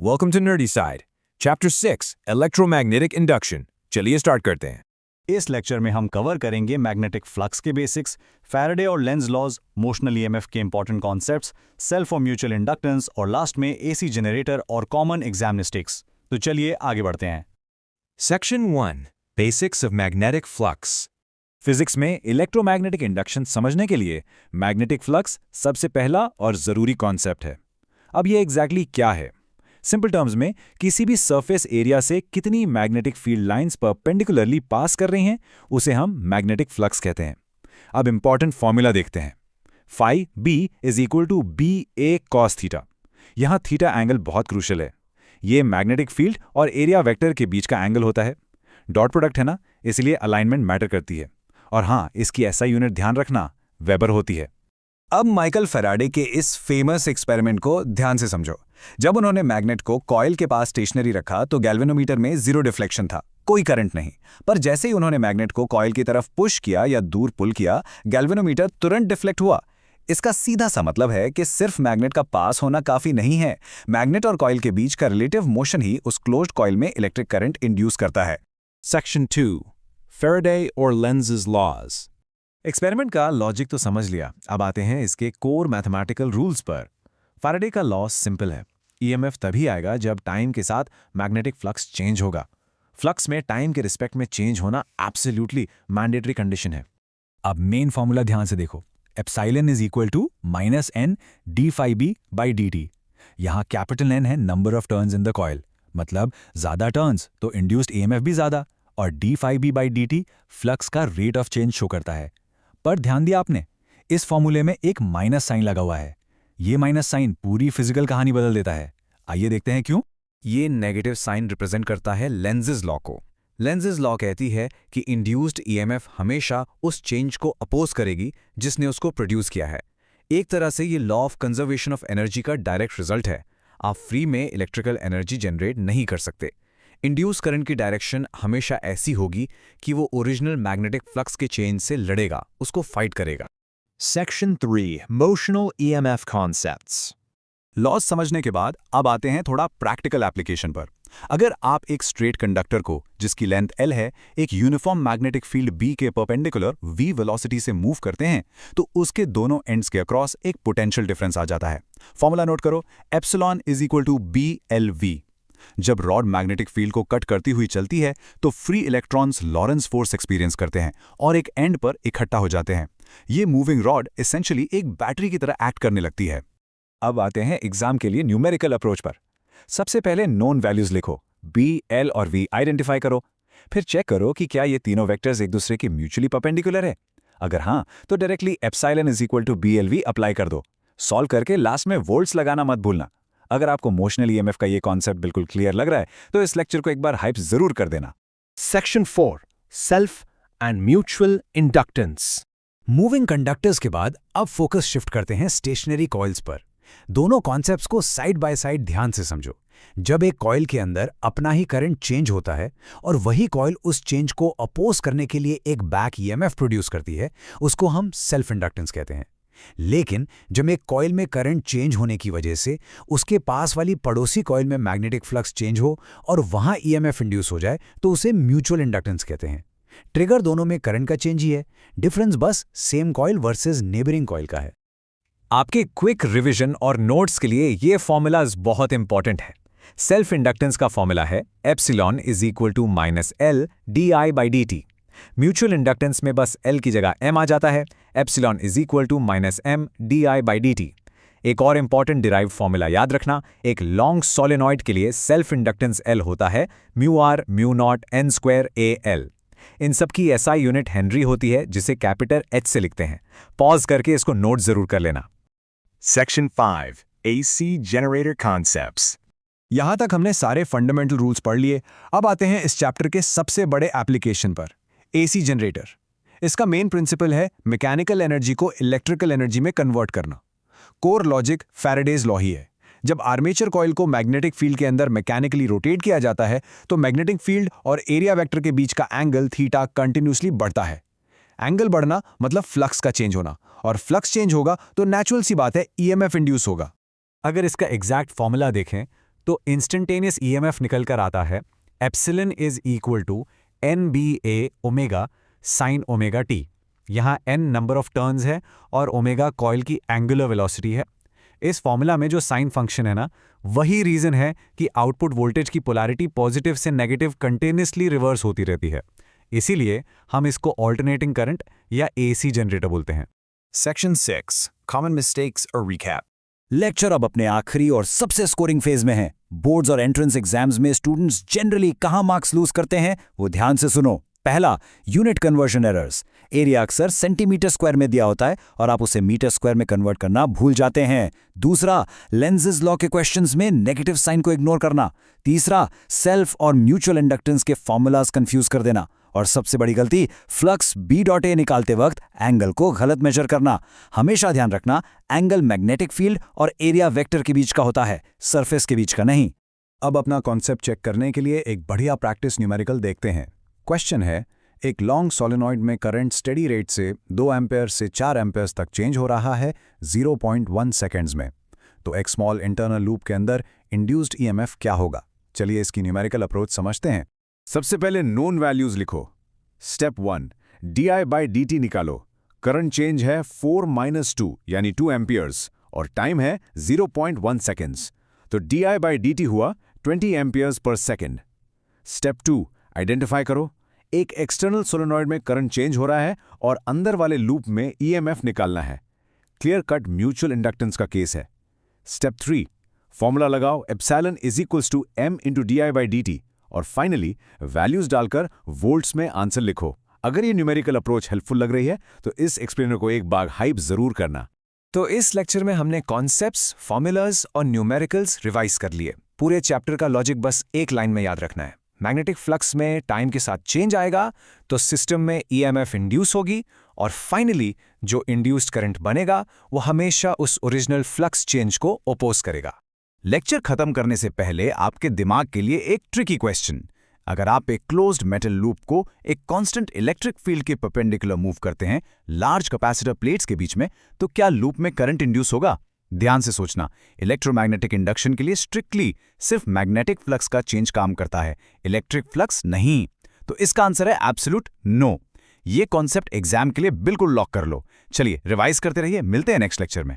Welcome to Nerdy Side, Chapter 6, Electromagnetic Induction. चलिए start करते हैं। इस लेक्चर में हम कवर करेंगे मैग्नेटिक फ्लक्स के बेसिक्स, फैराडे और लेंज लॉज, मोशनल ईएमएफ के इंपॉर्टेंट कॉन्सेप्ट्स, सेल्फ और म्यूचुअल इंडक्टेंस और लास्ट में एसी जनरेटर और कॉमन एग्जाम मिस्टेक्स। तो चलिए आगे बढ़ते हैं। Section 1, Basics of Magnetic Flux. Physics में इलेक्ट्रोमैग्नेटिक इंडक्शन समझने के लिए मैग्नेटिक फ्लक्स सबसे पहला और ज़रूरी कॉन्सेप्ट है। अब ये एग्जैक्टली क्या है? सिंपल टर्म्स में किसी भी सरफेस एरिया से कितनी मैग्नेटिक फील्ड लाइंस परपेंडिकुलरली पास कर रही हैं उसे हम मैग्नेटिक फ्लक्स कहते हैं। अब इंपॉर्टेंट फॉर्मूला देखते हैं। Phi B is equal to B A cos theta. यहाँ थीटा एंगल बहुत क्रूशल है। ये मैग्नेटिक फील्ड और एरिया वेक्टर के बीच का एंगल होता है। डॉट प्रोडक्ट है ना, इसलिए अलाइनमेंट मैटर करती है। और हाँ, इसकी ऐसा यूनिट ध्यान रखना, वेबर होती है। अब माइकल फैराडे के इस फेमस एक्सपेरिमेंट को ध्यान से समझो। जब उन्होंने मैग्नेट को कॉइल के पास स्टेशनरी रखा तो गैल्वेनोमीटर में 0 डिफ्लेक्शन था, कोई करंट नहीं। पर जैसे ही उन्होंने मैग्नेट को कॉइल की तरफ पुश किया या दूर पुल किया, गैल्वेनोमीटर तुरंत डिफ्लेक्ट हुआ। इसका सीधा सा मतलब है कि सिर्फ मैग्नेट का पास होना काफी नहीं है, मैग्नेट और कॉइल के बीच का रिलेटिव मोशन ही उस क्लोज्ड कॉइल में इलेक्ट्रिक करंट इंड्यूस करता है। Section 2, Faraday or Lenz's Laws. Experiment का लॉजिक तो समझ लिया, अब आते हैं इसके कोर मैथमेटिकल रूल्स पर। फैराडे का लॉ सिंपल है। ईएमएफ तभी आएगा जब टाइम के साथ मैग्नेटिक फ्लक्स चेंज होगा। फ्लक्स में टाइम के रिस्पेक्ट में चेंज होना एब्सोल्युटली मैंडेटरी कंडीशन है। अब मेन फॉर्मूला ध्यान से देखो। Epsilon is equal to minus N D phi B by D T. यहाँ कैपिटल एन है number of turns in the coil, मतलब ज्यादा टर्न्स तो इंड्यूस्ड ईएमएफ भी ज्यादा, और D phi B by D T flux का रेट ऑफ चेंज शो करता है। पर ध्यान दिया आपने, इस फॉर्मूले में एक माइनस साइन लगा हुआ है। ये माइनस साइन पूरी फिजिकल कहानी बदल देता है। आइए देखते हैं क्यों। ये नेगेटिव साइन रिप्रेजेंट करता है लेंज़ेस लॉ को। लेंज़ेस लॉ कहती है कि इंड्यूस्ड ईएमएफ हमेशा उस चेंज को अपोज करेगी जिसने उसको प्रोड्यूस किया है। एक तरह से ये law of conservation of energy का डायरेक्ट रिजल्ट है। आप फ्री में इलेक्ट्रिकल एनर्जी जनरेट नहीं कर सकते। इंड्यूस करंट की डायरेक्शन हमेशा ऐसी होगी कि वो ओरिजिनल मैग्नेटिक फ्लक्स के चेंज से लड़ेगा, उसको फाइट करेगा। Section 3, Motional EMF Concepts. Laws समझने के बाद अब आते हैं थोड़ा प्रैक्टिकल एप्लीकेशन पर। अगर आप एक स्ट्रेट कंडक्टर को, जिसकी लेंथ L है, एक यूनिफॉर्म मैग्नेटिक फील्ड B के परपेंडिकुलर V वेलोसिटी से मूव करते हैं तो उसके दोनों एंड्स के अक्रॉस एक पोटेंशियल डिफरेंस आ जाता है। फॉर्मूला नोट करो, epsilon is equal to BLV। जब रॉड मैग्नेटिक फील्ड को कट करती हुई चलती है तो free electrons Lorentz force experience करते हैं और एक एंड पर इकट्ठा हो जाते हैं। ये मूविंग रॉड एसेंशियली एक बैटरी की तरह एक्ट करने लगती है। अब आते हैं एग्जाम के लिए न्यूमेरिकल अप्रोच पर। सबसे पहले नोन वैल्यूज लिखो, B, L और V आइडेंटिफाई करो। फिर चेक करो कि क्या ये तीनों वेक्टर्स एक दूसरे के म्यूचुअली परपेंडिकुलर है। अगर हाँ, तो directly epsilon is equal to BLV apply कर दो। सॉल्व करके लास्ट में वोल्ट्स लगाना मत भूलना। अगर आपको मोशनल ईएमएफ का ये कॉन्सेप्ट बिल्कुल क्लियर लग रहा है तो इस लेक्चर को एक बार हाइप जरूर कर देना। Section 4, Self and Mutual Inductance. Moving conductors के बाद अब फोकस शिफ्ट करते हैं स्टेशनरी कॉइल्स पर। दोनों कॉन्सेप्ट्स को साइड बाय साइड ध्यान से समझो। जब एक कॉइल के अंदर अपना ही करंट चेंज होता है और वही कॉइल उस चेंज को अपोज करने के लिए एक बैक ईएमएफ प्रोड्यूस करती है, उसको हम सेल्फ इंडक्टेंस कहते हैं। लेकिन जब एक कॉइल में करंट चेंज होने की वजह से उसके पास वाली पड़ोसी कॉइल में मैग्नेटिक फ्लक्स चेंज हो और वहां ईएमएफ इंड्यूस हो जाए तो उसे म्यूचुअल इंडक्टेंस कहते हैं। ट्रिगर दोनों में करंट का चेंज ही है, डिफरेंस बस same coil versus neighbouring coil का है। आपके क्विक रिवीजन और नोट्स के लिए ये फॉर्मूलाज बहुत इंपॉर्टेंट है। सेल्फ इंडक्टेंस का फॉर्मूला है epsilon is equal to minus L D I by D T. Mutual inductance में बस L की जगह M आ जाता है। Epsilon is equal to minus M D I by D T. एक और इंपॉर्टेंट डिराइव फॉर्मूला याद रखना, एक लॉन्ग सोलेनॉइड के लिए सेल्फ इंडक्टेंस L होता है mu R mu not N square A L. इन सब की SI यूनिट हेनरी होती है, जिसे कैपिटल H से लिखते हैं। पॉज करके इसको नोट जरूर कर लेना। Section 5, AC Generator Concepts. यहां तक हमने सारे फंडामेंटल रूल्स पढ़ लिए। अब आते हैं इस चैप्टर के सबसे बड़े एप्लीकेशन पर, एसी जनरेटर। इसका मेन प्रिंसिपल है मैकेनिकल एनर्जी को इलेक्ट्रिकल एनर्जी में कन्वर्ट करना। कोर लॉजिक फैराडेज लॉ ही है। जब आर्मेचर कॉइल को मैग्नेटिक फील्ड के अंदर मैकेनिकली रोटेट किया जाता है तो मैग्नेटिक फील्ड और एरिया वेक्टर के बीच का एंगल थीटा कंटिन्यूसली बढ़ता है। एंगल बढ़ना मतलब फ्लक्स का चेंज होना, और फ्लक्स चेंज होगा तो नेचुरल सी बात है ईएमएफ इंड्यूस होगा। अगर इसका एग्जैक्ट फॉर्मूला देखें तो इंस्टेंटेनियस ईएमएफ निकल कर आता है epsilon is equal to NBA omega sine omega T. यहाँ n नंबर ऑफ टर्न्स है और ओमेगा कॉइल की एंगुलर वेलोसिटी है। इस फॉर्मूला में जो साइन फंक्शन है ना, वही रीजन है कि आउटपुट वोल्टेज की पोलैरिटी पॉजिटिव से नेगेटिव कंटिन्यूसली रिवर्स होती रहती है। इसीलिए हम इसको ऑल्टरनेटिंग करंट या AC जनरेटर बोलते हैं। Section 6. Common mistakes or recap. Lecture अब अपने आखिरी और सबसे स्कोरिंग फेज में है। बोर्ड्स और एंट्रेंस एग्जाम्स में स्टूडेंट्स जनरली कहां मार्क्स लूज करते हैं, वो ध्यान से सुनो। पहला, यूनिट कन्वर्जन एरर्स। एरिया अक्सर सेंटीमीटर स्क्वायर में दिया होता है और आप उसे मीटर स्क्वायर में कन्वर्ट करना भूल जाते हैं। दूसरा, लेंजेज लॉ के क्वेश्चंस में नेगेटिव साइन को इग्नोर करना। तीसरा, सेल्फ और म्यूचुअल इंडक्टेंस के फॉर्मूलाज कंफ्यूज कर देना। और सबसे बड़ी गलती, फ्लक्स B.A निकालते वक्त एंगल को गलत मेजर करना। हमेशा ध्यान रखना, एंगल मैग्नेटिक फील्ड और एरिया वेक्टर के बीच का होता है, सरफेस के बीच का नहीं। अब अपना कॉन्सेप्ट चेक करने के लिए एक बढ़िया प्रैक्टिस न्यूमेरिकल देखते हैं। क्वेश्चन है, एक लॉन्ग सोलेनॉइड में करंट स्टेडी रेट से 2 एम्पेयर से 4 एम्पेयर्स तक चेंज हो रहा है 0.1 सेकेंड्स में। तो एक स्मॉल इंटरनल लूप के अंदर इंड्यूस्ड EMF क्या होगा? चलिए इसकी न्यूमेरिकल अप्रोच समझते हैं। सबसे पहले नोन वैल्यूज लिखो। स्टेप 1, di/dt निकालो। करंट चेंज है 4-2 यानी 2 एम्पियर्स और टाइम है 0.1 सेकेंड्स। तो di/dt हुआ 20 एम्पियर्स पर सेकेंड। स्टेप 2, आइडेंटिफाई करो। एक एक्सटर्नल सोलेनॉइड में करंट चेंज हो रहा है और अंदर वाले लूप में EMF निकालना है। क्लियर कट म्यूचुअल इंडक्टेंस का केस है। स्टेप 3, फॉर्मूला लगाओ, epsilon is equals to m into di/dt और फाइनली वैल्यूज डालकर वोल्ट्स में आंसर लिखो। अगर ये न्यूमेरिकल अप्रोच हेल्पफुल लग रही है तो इस एक्सप्लेनर को एक बार हाइप जरूर करना। तो इस लेक्चर में हमने कॉन्सेप्ट्स, फॉर्मूलाज और न्यूमेरिकल्स रिवाइज कर लिए। पूरे चैप्टर का लॉजिक बस एक लाइन में याद रखना है। मैग्नेटिक फ्लक्स में टाइम के साथ चेंज आएगा तो सिस्टम में EMF इंड्यूस होगी और फाइनली जो इंड्यूस्ड करंट बनेगा वो हमेशा उस ओरिजिनल फ्लक्स चेंज को ओपोज करेगा। लेक्चर खत्म करने से पहले आपके दिमाग के लिए एक ट्रिकी क्वेश्चन। अगर आप एक क्लोज्ड मेटल लूप को एक कांस्टेंट इलेक्ट्रिक फील्ड के परपेंडिकुलर मूव करते हैं लार्ज कैपेसिटर प्लेट्स के बीच में, तो क्या लूप में करंट इंड्यूस होगा? ध्यान से सोचना, इलेक्ट्रोमैग्नेटिक इंडक्शन के लिए स्ट्रिक्टली सिर्फ मैग्नेटिक फ्लक्स का चेंज काम करता है, इलेक्ट्रिक फ्लक्स नहीं। तो इसका आंसर है एब्सोल्यूट नो। ये कॉन्सेप्ट एग्जाम के लिए बिल्कुल लॉक कर लो। चलिए रिवाइज करते रहिए, मिलते हैं नेक्स्ट लेक्चर में।